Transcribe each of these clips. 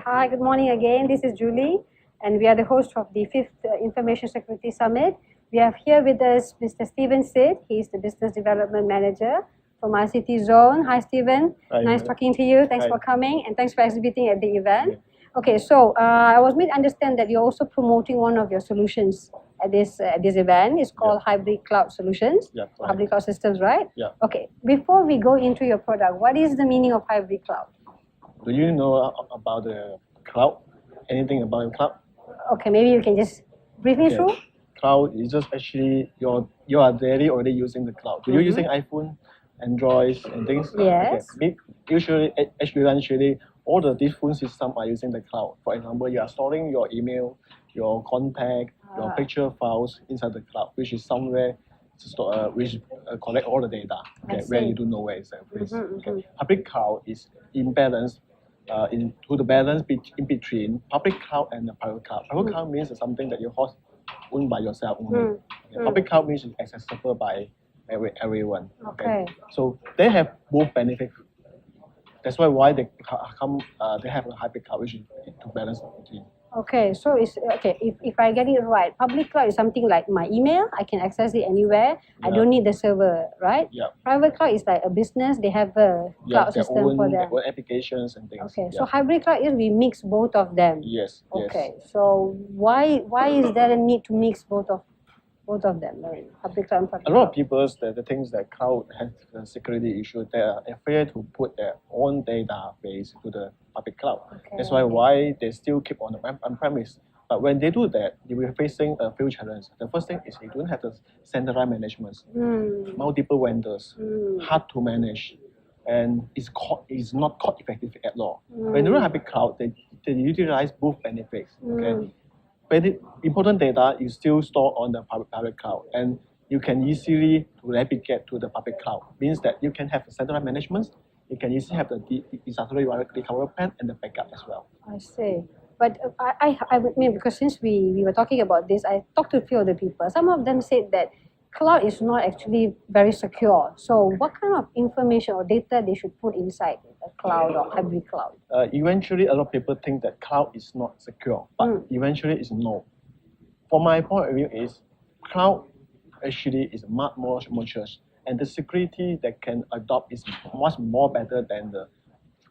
Hi, good morning again. This is Julie, and we are the host of the 5th Information Security Summit. We have here with us Mr. Stephen Sid. He's the Business Development Manager from ICT Zone. Hi, Stephen. Hi. Nice talking to you. Thanks Hi. for coming, and thanks for exhibiting at the event. Okay, so I was made to understand that you're also promoting one of your solutions at this event. It's called Hybrid Cloud Solutions. Yeah, right. Hybrid Cloud Systems, right? Yeah. Okay, before we go into your product, what is the meaning of hybrid cloud? Do you know about the cloud? Anything about the cloud? Okay, maybe you can just brief me through. Cloud is just actually you are daily already using the cloud. Do you using iPhone, Android, and things? Yes. Okay. Eventually, all the different systems are using the cloud. For example, you are storing your email, your contact, your picture files inside the cloud, which is somewhere to store, which collect all the data. Okay, where you don't know where it's at. Okay. Public cloud is imbalance. To the balance in between public cloud and the private cloud. Private cloud means something that you host owned by yourself only. Public cloud means it's accessible by everyone. Okay. So they have both benefits. That's why they have a hybrid cloud, which is to balance between. Okay, so it's okay. If I get it right, public cloud is something like my email. I can access it anywhere. I don't need the server, right? Yeah. Private cloud is like a business. They have a cloud system for them. Their own applications and things. Okay, so hybrid cloud is we mix both of them. Yes. Okay, so why is there a need to mix both of them, public cloud and private A lot of people the things that cloud has a security issue. They are afraid to put their own database to the public cloud. Okay, That's why they still keep on the on-premise. But when they do that, they will facing a few challenges. The first thing is they don't have the centralized management, multiple vendors, hard to manage, and it's not cost effective at all. When you run hybrid cloud, they utilize both benefits. Okay. But the important data is still stored on the private cloud, and you can easily replicate to the public cloud. Means that you can have centralized management, you can easily have the disaster recovery plan and the backup as well. I see. But I mean, because since we were talking about this, I talked to a few other people. Some of them said that cloud is not actually very secure. So what kind of information or data they should put inside a cloud or hybrid cloud? Eventually, a lot of people think that cloud is not secure, but eventually it's no. From my point of view is, cloud actually is much more mature, and the security that can adopt is much more better than the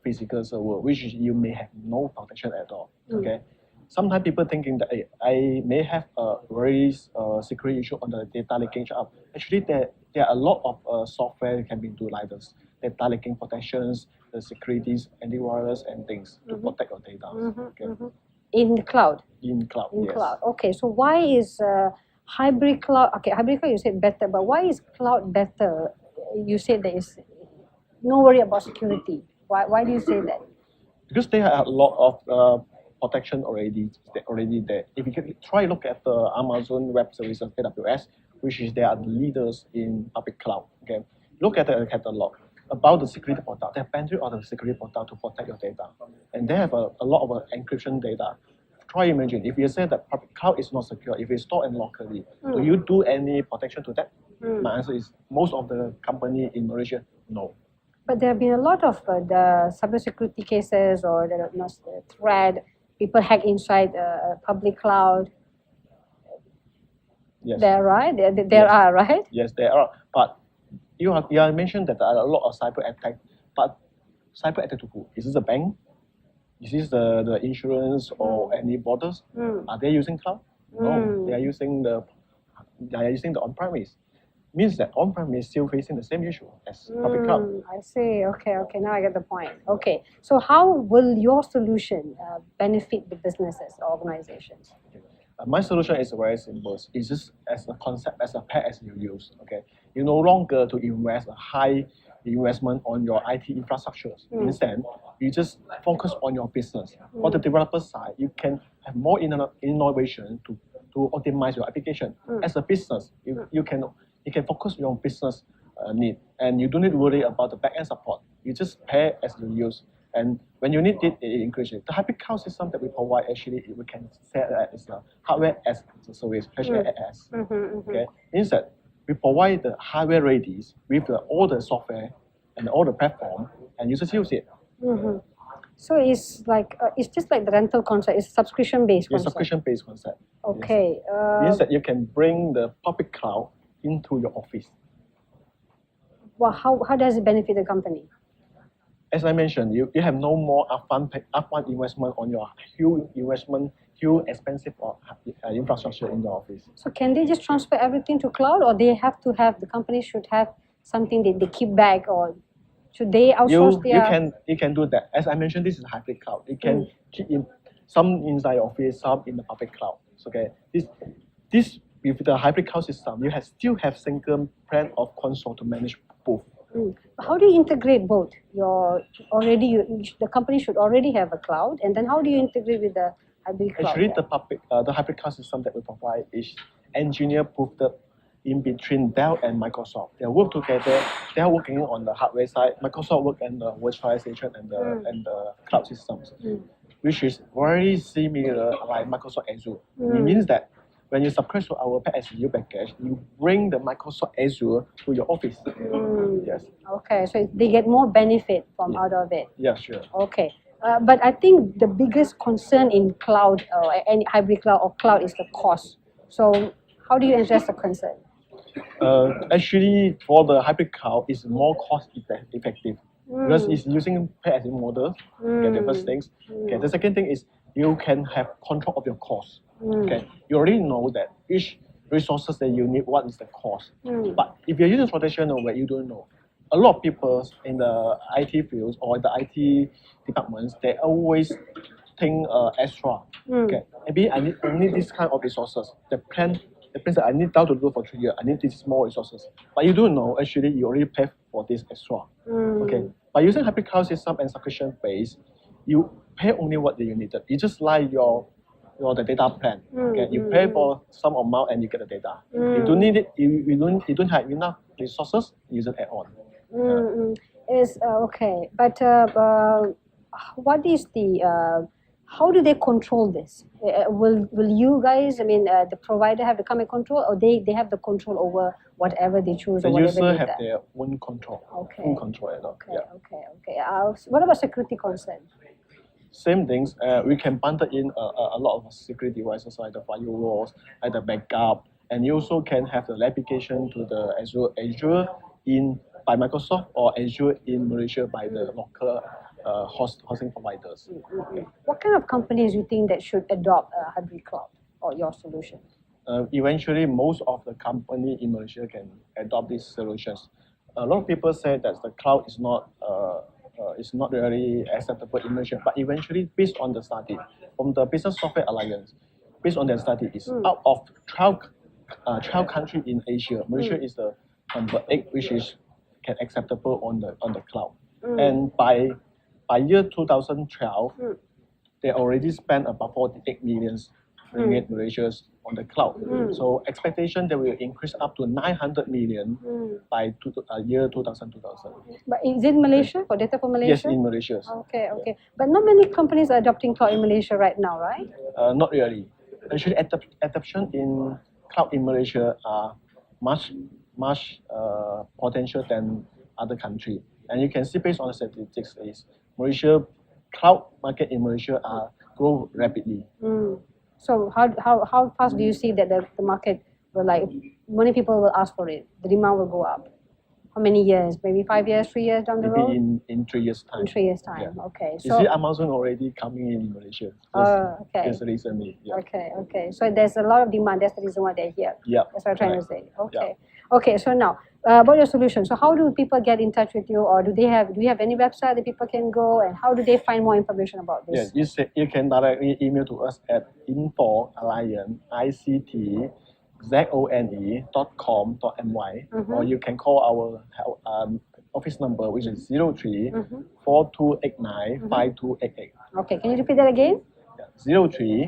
physical server, which you may have no protection at all. Okay. Sometimes people thinking that I may have a very security issue on the data leakage up. Actually, there are a lot of software that can be do like this data leaking protections, the securities, antivirus, and things to protect your data. In the cloud. In cloud. In yes. cloud. Okay. So why is hybrid cloud? Okay, hybrid cloud you said better, but why is cloud better? You said there is no worry about security. Why do you say that? Because there are a lot of protection already there. If you can try look at the Amazon Web Services AWS, which is they are the leaders in public cloud. Okay, look at the catalog about the security product. They have plenty of the security product to protect your data, and they have a lot of encryption data. Try imagine if you say that public cloud is not secure, if it's stored locally, do you do any protection to that? My answer is most of the company in Malaysia, no. But there have been a lot of the cybersecurity cases or the threat. People hack inside public cloud. Yes. There, right? There are, right? Yes, there are. But you have mentioned that there are a lot of cyber attacks. But cyber attack to who? Is this a bank? Is this the insurance or any borders? Are they using cloud? No, they are using the on-premise. Means that on-premise is still facing the same issue as public cloud. I see. Okay. Now I get the point. Okay. So how will your solution benefit the businesses or organizations? My solution is very simple. It's just as a concept, as a pair as you use. Okay, you no longer to invest a high investment on your IT infrastructures. Instead, you just focus on your business. On the developer side, you can have more innovation to optimize your application. As a business, you can focus on your business need, and you don't need to worry about the back-end support. You just pay as you use, and when you need it, it increases. The hybrid cloud system that we provide, actually, we can say that is a hardware as a service, HaaS. Okay, instead, we provide the hardware ready with all the software and all the platform, and you just use it. So it's like it's just like the rental concept. It's subscription based It's a concept. subscription-based concept. Okay. Means that you can bring the public cloud into your office. Well, how does it benefit the company? As I mentioned, you have no more upfront investment on your huge expensive infrastructure in your office. So can they just transfer everything to cloud, or they have to have, the company should have something that they keep back, or should they outsource You can do that. As I mentioned, this is a hybrid cloud. You can keep in some inside your office, some in the public cloud. Okay, this with the hybrid cloud system, you still have single plan of console to manage both. How do you integrate both? The company should already have a cloud, and then how do you integrate with the hybrid cloud? Actually, the hybrid cloud system that we provide is engineer-proofed in between Dell and Microsoft. They work together. They are working on the hardware side. Microsoft work on the virtualization and the cloud systems, which is very similar like Microsoft Azure. It means that when you subscribe to our PaaS package, you bring the Microsoft Azure to your office. Yes. Okay, so they get more benefit from out of it. Yeah, sure. Okay. But I think the biggest concern in cloud or any hybrid cloud or cloud is the cost. So how do you address the concern? Actually, for the hybrid cloud, it's more cost effective because it's using pay-as-you model. Okay, the first things. Okay, the second thing is you can have control of your cost. Okay, you already know that each resources that you need, what is the cost. But if you're using traditional way, you don't know. A lot of people in the IT fields or the IT departments, they always think extra. Okay, maybe I need this kind of resources. The plan that I need that to do for 3 years. I need this more resources. But you don't know, actually, you already pay for this extra. Okay. By using hybrid cloud system and subscription base, you pay only what you needed. It's just like the data plan. Okay. You pay for some amount and you get the data. You don't need it. You don't have enough resources. You just add on. Is okay, but what is the how do they control this? Will you guys, the provider have to come and control, or they have the control over whatever they choose The or whatever user they have do? their own control, full control. Okay. What about security concern? Same things. We can bundle in a lot of security devices like the firewalls, like the backup, and you also can have the replication to the Azure in by Microsoft or Azure in Malaysia by the local hosting providers. What kind of companies you think that should adopt a hybrid cloud or your solution? Eventually, most of the company in Malaysia can adopt these solutions. A lot of people say that the cloud is not really acceptable in Malaysia, but eventually, based on the study from the Business Software Alliance, based on their study, is out of 12 countries in Asia, Malaysia is the number 8, which is acceptable on the cloud. And by year 2012, they already spent about 48 million ringgit Malaysians on the cloud. So expectation that will increase up to 900 million by year 2000. But is it Malaysia, for data for Malaysia? Yes, in Malaysia. Okay. But not many companies are adopting cloud in Malaysia right now, right? Not really. Actually, adoption in cloud in Malaysia are much potential than other country. And you can see based on the statistics is Malaysia cloud market in Malaysia grow rapidly. So how fast do you see that the market will, like, many people will ask for it, the demand will go up? How many years? Maybe 5 years, 3 years down the road? Maybe in 3 years time. In 3 years time. Yeah. Okay. You see Amazon already coming in Malaysia. Just recently. Yeah. Okay. So there's a lot of demand. That's the reason why they're here. Yeah. That's what I'm trying to say. Okay. Yeah. Okay. So now about your solution. So how do people get in touch with you, or do you have any website that people can go, and how do they find more information about this? Yes, you can directly email to us at info@ictzone.com.my, or you can call our office number, which is 03 4289 5288. Okay, can you repeat that again? 03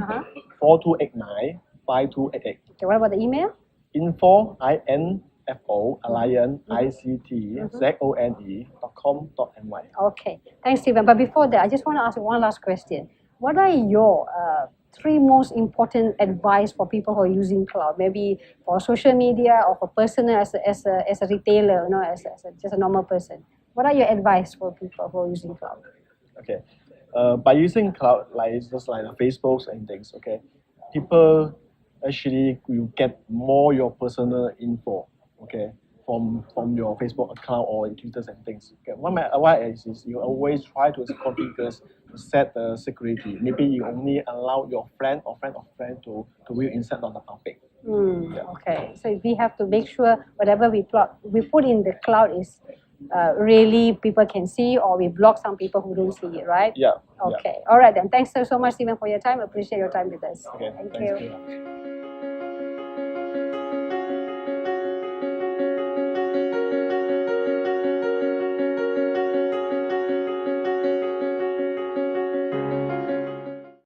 4289 5288. Okay, what about the email? Info Alliance ICTZone.com.my. Okay, thanks, Stephen. But before that, I just want to ask you one last question. What are your 3 most important advice for people who are using cloud? Maybe for social media or for personal as a retailer, just a normal person. What are your advice for people who are using cloud? Okay, by using cloud, like it's just like the Facebooks and things, okay, people actually will get more your personal info, okay, from your Facebook account or Twitter and things. Okay, what my advice is you always try to configure to set the security. Maybe you only allow your friend or friend of friend to view inside on the topic. Okay, so we have to make sure whatever we put in the cloud is really people can see, or we block some people who don't see it, right? Yeah. Okay. All right then. Thanks so much, Stephen, for your time. Appreciate your time with us. Okay. Thank Thanks you. very much.